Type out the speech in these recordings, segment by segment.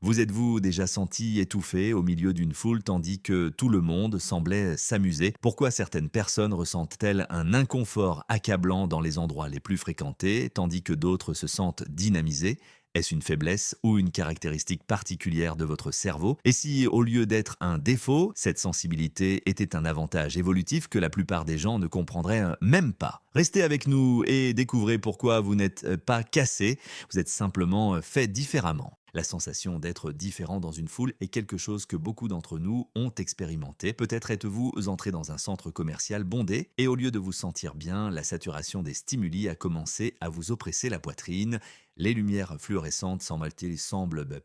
Vous êtes-vous déjà senti étouffé au milieu d'une foule tandis que tout le monde semblait s'amuser? Pourquoi certaines personnes ressentent-elles un inconfort accablant dans les endroits les plus fréquentés, tandis que d'autres se sentent dynamisés? Est-ce une faiblesse ou une caractéristique particulière de votre cerveau? Et si, au lieu d'être un défaut, cette sensibilité était un avantage évolutif que la plupart des gens ne comprendraient même pas? Restez avec nous et découvrez pourquoi vous n'êtes pas cassé, vous êtes simplement fait différemment. La sensation d'être différent dans une foule est quelque chose que beaucoup d'entre nous ont expérimenté. Peut-être êtes-vous entré dans un centre commercial bondé et au lieu de vous sentir bien, la saturation des stimuli a commencé à vous oppresser la poitrine. Les lumières fluorescentes semblent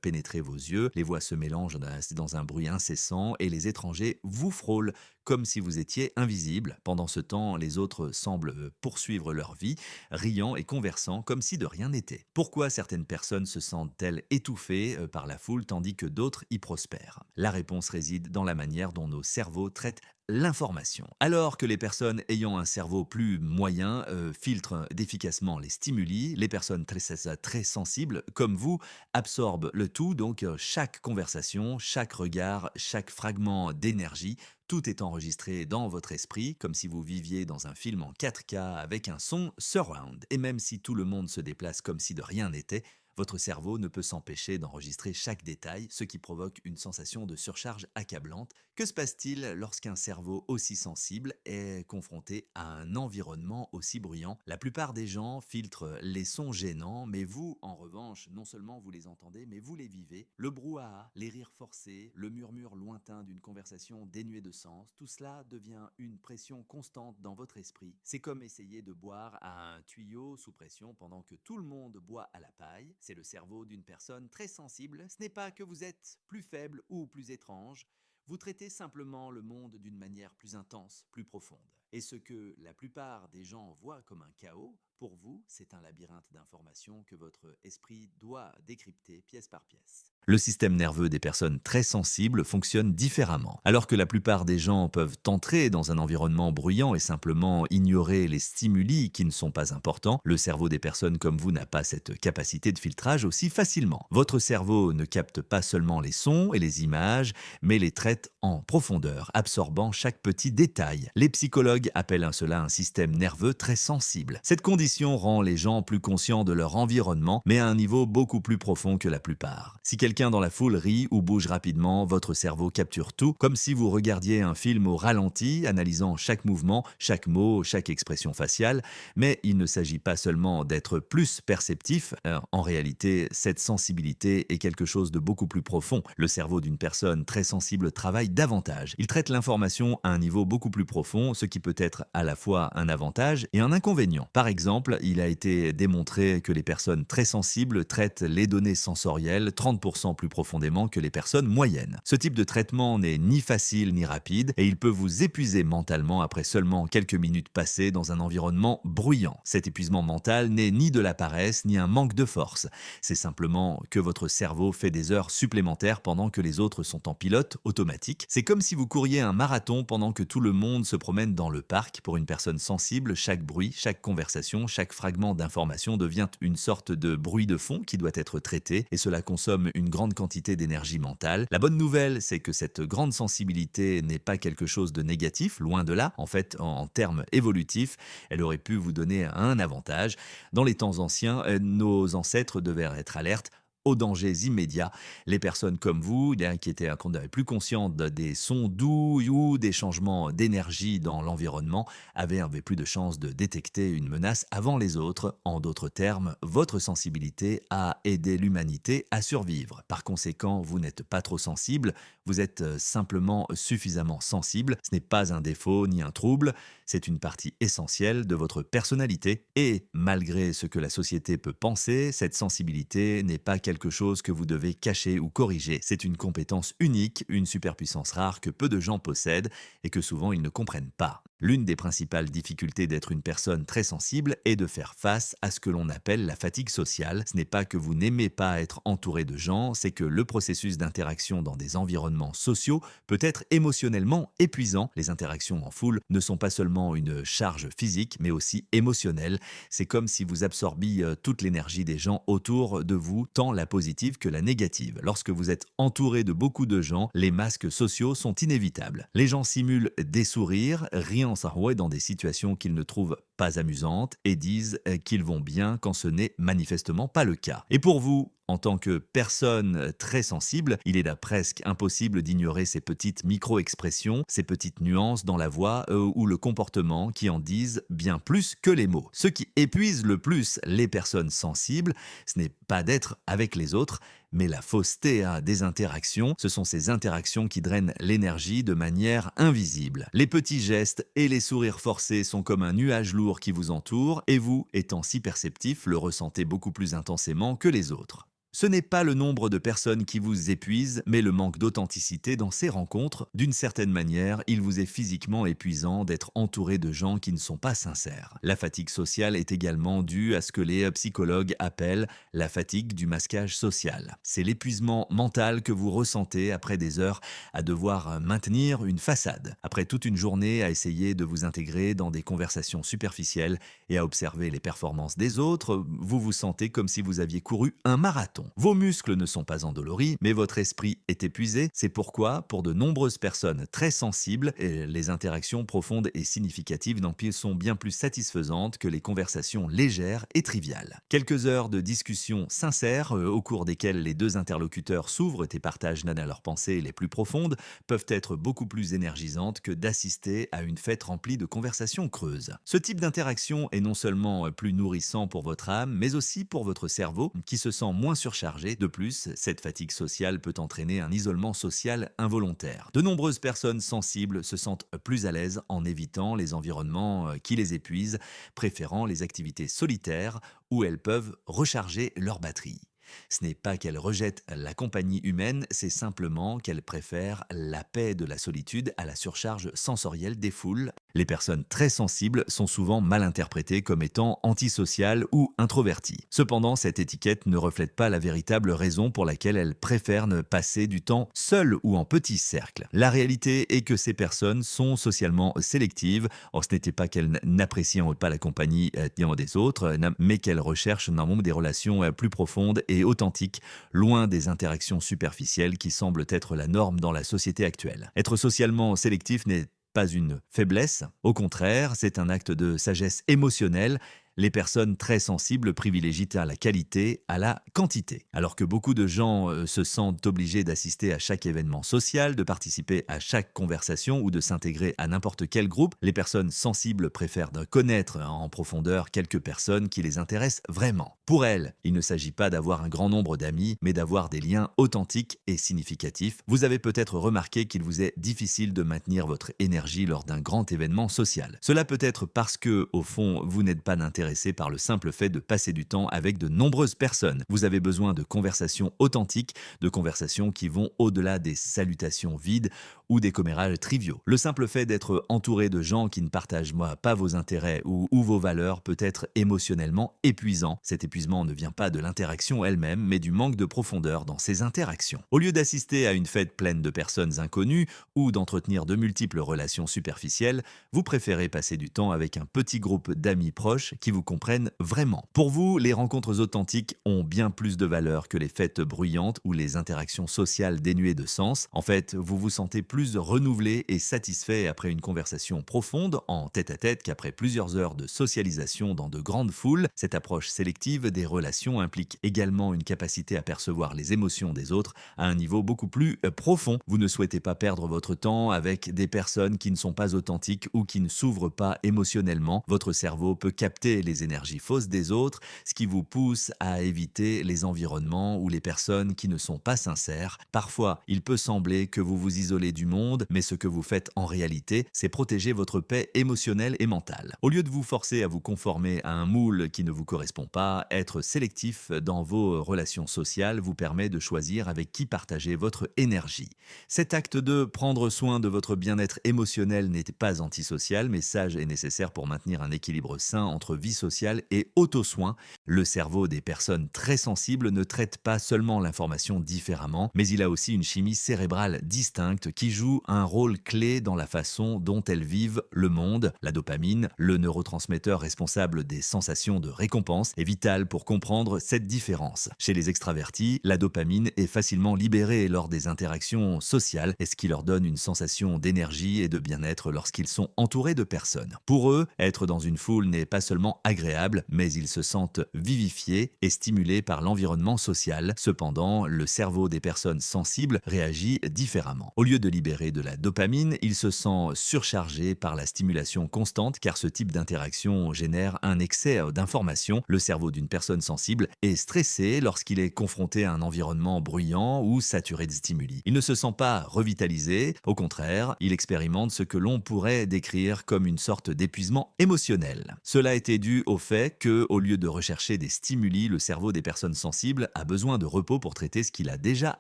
pénétrer vos yeux, les voix se mélangent dans un bruit incessant et les étrangers vous frôlent comme si vous étiez invisible. Pendant ce temps, les autres semblent poursuivre leur vie, riant et conversant comme si de rien n'était. Pourquoi certaines personnes se sentent-elles étouffées par la foule tandis que d'autres y prospèrent? La réponse réside dans la manière dont nos cerveaux traitent l'information. Alors que les personnes ayant un cerveau plus moyen filtrent efficacement les stimuli, les personnes très sensibles comme vous absorbent le tout, donc chaque conversation, chaque regard, chaque fragment d'énergie, tout est enregistré dans votre esprit, comme si vous viviez dans un film en 4K avec un son surround. Et même si tout le monde se déplace comme si de rien n'était, votre cerveau ne peut s'empêcher d'enregistrer chaque détail, ce qui provoque une sensation de surcharge accablante. Que se passe-t-il lorsqu'un cerveau aussi sensible est confronté à un environnement aussi bruyant? La plupart des gens filtrent les sons gênants, mais vous, en revanche, non seulement vous les entendez, mais vous les vivez. Le brouhaha, les rires forcés, le murmure lointain d'une conversation dénuée de sens, tout cela devient une pression constante dans votre esprit. C'est comme essayer de boire à un tuyau sous pression pendant que tout le monde boit à la paille. C'est le cerveau d'une personne très sensible. Ce n'est pas que vous êtes plus faible ou plus étrange. Vous traitez simplement le monde d'une manière plus intense, plus profonde. Et ce que la plupart des gens voient comme un chaos, pour vous, c'est un labyrinthe d'informations que votre esprit doit décrypter pièce par pièce. Le système nerveux des personnes très sensibles fonctionne différemment. Alors que la plupart des gens peuvent entrer dans un environnement bruyant et simplement ignorer les stimuli qui ne sont pas importants, le cerveau des personnes comme vous n'a pas cette capacité de filtrage aussi facilement. Votre cerveau ne capte pas seulement les sons et les images, mais les traite en profondeur, absorbant chaque petit détail. Les psychologues appellent cela un système nerveux très sensible. Cette condition rend les gens plus conscients de leur environnement, mais à un niveau beaucoup plus profond que la plupart. Si quelqu'un dans la foule rit ou bouge rapidement, votre cerveau capture tout, comme si vous regardiez un film au ralenti, analysant chaque mouvement, chaque mot, chaque expression faciale. Mais il ne s'agit pas seulement d'être plus perceptif. En réalité, cette sensibilité est quelque chose de beaucoup plus profond. Le cerveau d'une personne très sensible travaille davantage. Il traite l'information à un niveau beaucoup plus profond, ce qui peut être à la fois un avantage et un inconvénient. Par exemple, il a été démontré que les personnes très sensibles traitent les données sensorielles 30% plus profondément que les personnes moyennes. Ce type de traitement n'est ni facile ni rapide et il peut vous épuiser mentalement après seulement quelques minutes passées dans un environnement bruyant. Cet épuisement mental n'est ni de la paresse ni un manque de force. C'est simplement que votre cerveau fait des heures supplémentaires pendant que les autres sont en pilote automatique. C'est comme si vous couriez un marathon pendant que tout le monde se promène dans le parc. Pour une personne sensible, chaque bruit, chaque conversation, chaque fragment d'information devient une sorte de bruit de fond qui doit être traité et cela consomme une grande quantité d'énergie mentale. La bonne nouvelle, c'est que cette grande sensibilité n'est pas quelque chose de négatif, loin de là. En fait, en termes évolutifs, elle aurait pu vous donner un avantage. Dans les temps anciens, nos ancêtres devaient être alertes aux dangers immédiats. Les personnes comme vous, qui étaient plus conscientes des sons doux ou des changements d'énergie dans l'environnement, avaient plus de chances de détecter une menace avant les autres. En d'autres termes, votre sensibilité a aidé l'humanité à survivre. Par conséquent, vous n'êtes pas trop sensible, vous êtes simplement suffisamment sensible. Ce n'est pas un défaut ni un trouble, c'est une partie essentielle de votre personnalité. Et malgré ce que la société peut penser, cette sensibilité n'est pas quelque chose que vous devez cacher ou corriger. C'est une compétence unique, une superpuissance rare que peu de gens possèdent et que souvent ils ne comprennent pas. L'une des principales difficultés d'être une personne très sensible est de faire face à ce que l'on appelle la fatigue sociale. Ce n'est pas que vous n'aimez pas être entouré de gens, c'est que le processus d'interaction dans des environnements sociaux peut être émotionnellement épuisant. Les interactions en foule ne sont pas seulement une charge physique, mais aussi émotionnelle. C'est comme si vous absorbiez toute l'énergie des gens autour de vous, tant la positive que la négative. Lorsque vous êtes entouré de beaucoup de gens, les masques sociaux sont inévitables. Les gens simulent des sourires, riant sans rouet dans des situations qu'ils ne trouvent pas amusantes et disent qu'ils vont bien quand ce n'est manifestement pas le cas. Et pour vous, en tant que personne très sensible, il est là presque impossible d'ignorer ces petites micro-expressions, ces petites nuances dans la voix ou le comportement qui en disent bien plus que les mots. Ce qui épuise le plus les personnes sensibles, ce n'est pas d'être avec les autres, mais la fausseté des interactions. Ce sont ces interactions qui drainent l'énergie de manière invisible. Les petits gestes et les sourires forcés sont comme un nuage lourd qui vous entoure et vous, étant si perceptif, le ressentez beaucoup plus intensément que les autres. Ce n'est pas le nombre de personnes qui vous épuise, mais le manque d'authenticité dans ces rencontres. D'une certaine manière, il vous est physiquement épuisant d'être entouré de gens qui ne sont pas sincères. La fatigue sociale est également due à ce que les psychologues appellent la fatigue du masquage social. C'est l'épuisement mental que vous ressentez après des heures à devoir maintenir une façade. Après toute une journée à essayer de vous intégrer dans des conversations superficielles et à observer les performances des autres, vous vous sentez comme si vous aviez couru un marathon. Vos muscles ne sont pas endoloris, mais votre esprit est épuisé. C'est pourquoi, pour de nombreuses personnes très sensibles, les interactions profondes et significatives sont bien plus satisfaisantes que les conversations légères et triviales. Quelques heures de discussions sincères, au cours desquelles les deux interlocuteurs s'ouvrent et partagent leurs pensées les plus profondes, peuvent être beaucoup plus énergisantes que d'assister à une fête remplie de conversations creuses. Ce type d'interaction est non seulement plus nourrissant pour votre âme, mais aussi pour votre cerveau, qui se sent moins surchargé. De plus, cette fatigue sociale peut entraîner un isolement social involontaire. De nombreuses personnes sensibles se sentent plus à l'aise en évitant les environnements qui les épuisent, préférant les activités solitaires où elles peuvent recharger leur batterie. Ce n'est pas qu'elles rejettent la compagnie humaine, c'est simplement qu'elles préfèrent la paix de la solitude à la surcharge sensorielle des foules. Les personnes très sensibles sont souvent mal interprétées comme étant antisociales ou introverties. Cependant, cette étiquette ne reflète pas la véritable raison pour laquelle elles préfèrent ne passer du temps seules ou en petits cercles. La réalité est que ces personnes sont socialement sélectives. Or, ce n'était pas qu'elles n'apprécient pas la compagnie des autres, mais qu'elles recherchent normalement des relations plus profondes et authentiques, loin des interactions superficielles qui semblent être la norme dans la société actuelle. Être socialement sélectif n'est pas une faiblesse, au contraire, c'est un acte de sagesse émotionnelle. Les personnes très sensibles privilégient la qualité à la quantité. Alors que beaucoup de gens se sentent obligés d'assister à chaque événement social, de participer à chaque conversation ou de s'intégrer à n'importe quel groupe, les personnes sensibles préfèrent connaître en profondeur quelques personnes qui les intéressent vraiment. Pour elles, il ne s'agit pas d'avoir un grand nombre d'amis, mais d'avoir des liens authentiques et significatifs. Vous avez peut-être remarqué qu'il vous est difficile de maintenir votre énergie lors d'un grand événement social. Cela peut être parce que, au fond, vous n'êtes pas intéressé par le simple fait de passer du temps avec de nombreuses personnes. Vous avez besoin de conversations authentiques, de conversations qui vont au-delà des salutations vides ou des commérages triviaux. Le simple fait d'être entouré de gens qui ne partagent pas vos intérêts ou vos valeurs peut être émotionnellement épuisant. Cet épuisement ne vient pas de l'interaction elle-même, mais du manque de profondeur dans ces interactions. Au lieu d'assister à une fête pleine de personnes inconnues ou d'entretenir de multiples relations superficielles, vous préférez passer du temps avec un petit groupe d'amis proches qui vous comprennent vraiment. Pour vous, les rencontres authentiques ont bien plus de valeur que les fêtes bruyantes ou les interactions sociales dénuées de sens. En fait, vous vous sentez plus renouvelé et satisfait après une conversation profonde en tête-à-tête qu'après plusieurs heures de socialisation dans de grandes foules. Cette approche sélective des relations implique également une capacité à percevoir les émotions des autres à un niveau beaucoup plus profond. Vous ne souhaitez pas perdre votre temps avec des personnes qui ne sont pas authentiques ou qui ne s'ouvrent pas émotionnellement. Votre cerveau peut capter repérer les énergies fausses des autres, ce qui vous pousse à éviter les environnements ou les personnes qui ne sont pas sincères. Parfois, il peut sembler que vous vous isolez du monde, mais ce que vous faites en réalité, c'est protéger votre paix émotionnelle et mentale. Au lieu de vous forcer à vous conformer à un moule qui ne vous correspond pas, être sélectif dans vos relations sociales vous permet de choisir avec qui partager votre énergie. Cet acte de prendre soin de votre bien-être émotionnel n'est pas antisocial, mais sage et nécessaire pour maintenir un équilibre sain entre vie sociale et auto-soin. Le cerveau des personnes très sensibles ne traite pas seulement l'information différemment, mais il a aussi une chimie cérébrale distincte qui joue un rôle clé dans la façon dont elles vivent le monde. La dopamine, le neurotransmetteur responsable des sensations de récompense, est vital pour comprendre cette différence. Chez les extravertis, la dopamine est facilement libérée lors des interactions sociales, et ce qui leur donne une sensation d'énergie et de bien-être lorsqu'ils sont entourés de personnes. Pour eux, être dans une foule n'est pas seulement agréable, mais ils se sentent vivifiés et stimulés par l'environnement social. Cependant, le cerveau des personnes sensibles réagit différemment. Au lieu de libérer de la dopamine, il se sent surchargé par la stimulation constante car ce type d'interaction génère un excès d'informations. Le cerveau d'une personne sensible est stressé lorsqu'il est confronté à un environnement bruyant ou saturé de stimuli. Il ne se sent pas revitalisé, au contraire, il expérimente ce que l'on pourrait décrire comme une sorte d'épuisement émotionnel. Cela était dû au fait que, au lieu de rechercher des stimuli, le cerveau des personnes sensibles a besoin de repos pour traiter ce qu'il a déjà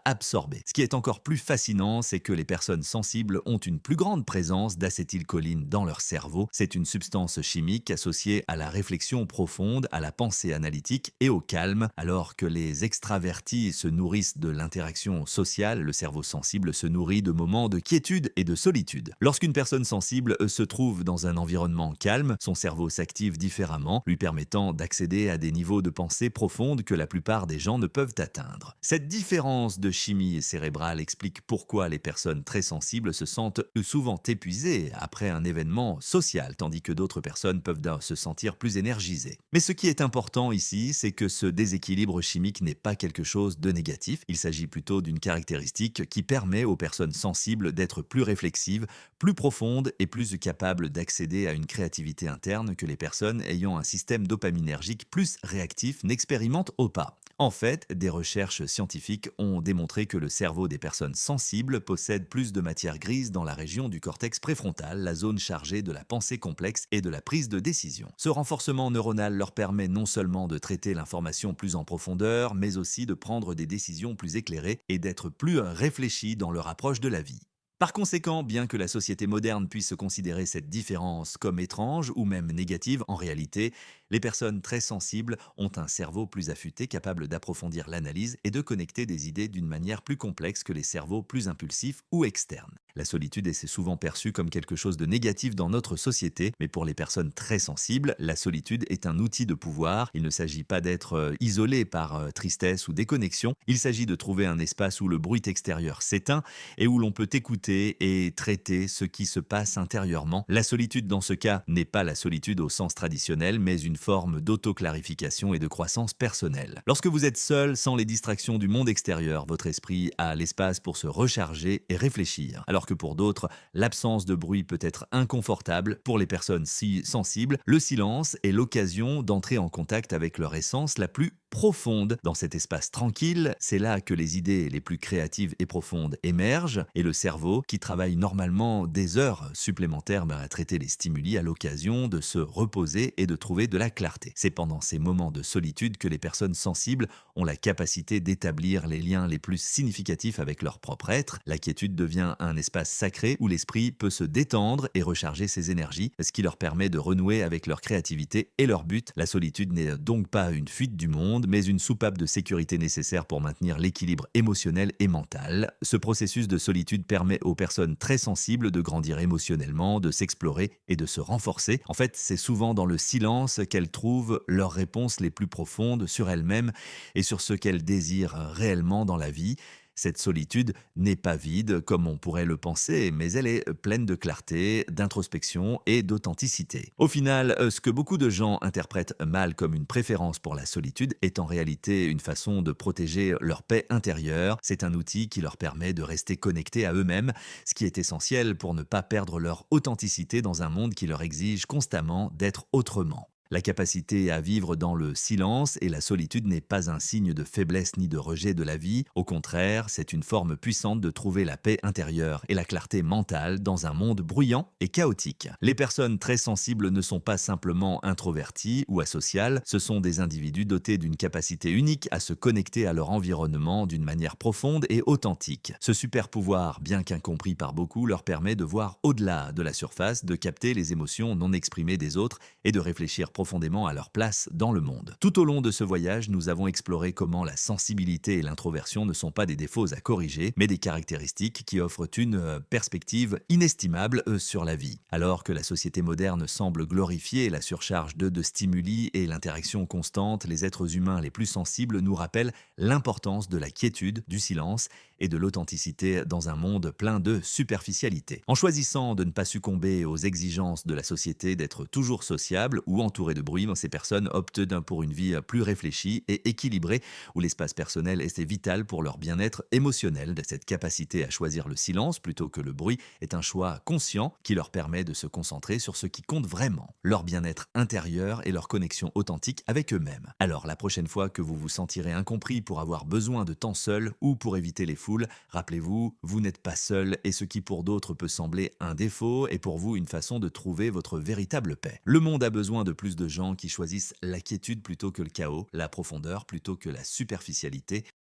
absorbé. Ce qui est encore plus fascinant, c'est que les personnes sensibles ont une plus grande présence d'acétylcholine dans leur cerveau. C'est une substance chimique associée à la réflexion profonde, à la pensée analytique et au calme. Alors que les extravertis se nourrissent de l'interaction sociale, le cerveau sensible se nourrit de moments de quiétude et de solitude. Lorsqu'une personne sensible se trouve dans un environnement calme, son cerveau s'active différemment, lui permettant d'accéder à des niveaux de pensée profondes que la plupart des gens ne peuvent atteindre. Cette différence de chimie cérébrale explique pourquoi les personnes très sensibles se sentent souvent épuisées après un événement social, tandis que d'autres personnes peuvent se sentir plus énergisées. Mais ce qui est important ici, c'est que ce déséquilibre chimique n'est pas quelque chose de négatif, il s'agit plutôt d'une caractéristique qui permet aux personnes sensibles d'être plus réflexives, plus profondes et plus capables d'accéder à une créativité interne que les personnes ayant un système dopaminergique plus réactif n'expérimentent au pas. En fait, des recherches scientifiques ont démontré que le cerveau des personnes sensibles possède plus de matière grise dans la région du cortex préfrontal, la zone chargée de la pensée complexe et de la prise de décision. Ce renforcement neuronal leur permet non seulement de traiter l'information plus en profondeur, mais aussi de prendre des décisions plus éclairées et d'être plus réfléchis dans leur approche de la vie. Par conséquent, bien que la société moderne puisse considérer cette différence comme étrange ou même négative, en réalité, les personnes très sensibles ont un cerveau plus affûté capable d'approfondir l'analyse et de connecter des idées d'une manière plus complexe que les cerveaux plus impulsifs ou externes. La solitude est souvent perçue comme quelque chose de négatif dans notre société, mais pour les personnes très sensibles, la solitude est un outil de pouvoir. Il ne s'agit pas d'être isolé par tristesse ou déconnexion, il s'agit de trouver un espace où le bruit extérieur s'éteint et où l'on peut écouter et traiter ce qui se passe intérieurement. La solitude dans ce cas n'est pas la solitude au sens traditionnel, mais une forme d'autoclarification et de croissance personnelle. Lorsque vous êtes seul, sans les distractions du monde extérieur, votre esprit a l'espace pour se recharger et réfléchir. Alors que pour d'autres, l'absence de bruit peut être inconfortable. Pour les personnes si sensibles, le silence est l'occasion d'entrer en contact avec leur essence la plus profonde. Dans cet espace tranquille, c'est là que les idées les plus créatives et profondes émergent et le cerveau, qui travaille normalement des heures supplémentaires à traiter les stimuli, a l'occasion de se reposer et de trouver de la clarté. C'est pendant ces moments de solitude que les personnes sensibles ont la capacité d'établir les liens les plus significatifs avec leur propre être. La quiétude devient un espace sacré où l'esprit peut se détendre et recharger ses énergies, ce qui leur permet de renouer avec leur créativité et leur but. La solitude n'est donc pas une fuite du monde, mais une soupape de sécurité nécessaire pour maintenir l'équilibre émotionnel et mental. Ce processus de solitude permet aux personnes très sensibles de grandir émotionnellement, de s'explorer et de se renforcer. En fait, c'est souvent dans le silence qu'elles trouvent leurs réponses les plus profondes sur elles-mêmes et sur ce qu'elles désirent réellement dans la vie. Cette solitude n'est pas vide comme on pourrait le penser, mais elle est pleine de clarté, d'introspection et d'authenticité. Au final, ce que beaucoup de gens interprètent mal comme une préférence pour la solitude est en réalité une façon de protéger leur paix intérieure. C'est un outil qui leur permet de rester connectés à eux-mêmes, ce qui est essentiel pour ne pas perdre leur authenticité dans un monde qui leur exige constamment d'être autrement. La capacité à vivre dans le silence et la solitude n'est pas un signe de faiblesse ni de rejet de la vie. Au contraire, c'est une forme puissante de trouver la paix intérieure et la clarté mentale dans un monde bruyant et chaotique. Les personnes très sensibles ne sont pas simplement introverties ou asociales, ce sont des individus dotés d'une capacité unique à se connecter à leur environnement d'une manière profonde et authentique. Ce super pouvoir, bien qu'incompris par beaucoup, leur permet de voir au-delà de la surface, de capter les émotions non exprimées des autres et de réfléchir profondément à leur place dans le monde. Tout au long de ce voyage, nous avons exploré comment la sensibilité et l'introversion ne sont pas des défauts à corriger, mais des caractéristiques qui offrent une perspective inestimable sur la vie. Alors que la société moderne semble glorifier la surcharge de stimuli et l'interaction constante, les êtres humains les plus sensibles nous rappellent l'importance de la quiétude, du silence et de l'authenticité dans un monde plein de superficialité. En choisissant de ne pas succomber aux exigences de la société d'être toujours sociable ou entouré de bruit, ces personnes optent pour une vie plus réfléchie et équilibrée où l'espace personnel est vital pour leur bien-être émotionnel. Cette capacité à choisir le silence plutôt que le bruit est un choix conscient qui leur permet de se concentrer sur ce qui compte vraiment, leur bien-être intérieur et leur connexion authentique avec eux-mêmes. Alors la prochaine fois que vous vous sentirez incompris pour avoir besoin de temps seul ou pour éviter les foules, rappelez-vous, vous n'êtes pas seul et ce qui pour d'autres peut sembler un défaut est pour vous une façon de trouver votre véritable paix. Le monde a besoin de plus de gens qui choisissent la quiétude plutôt que le chaos, la profondeur plutôt que la superficialité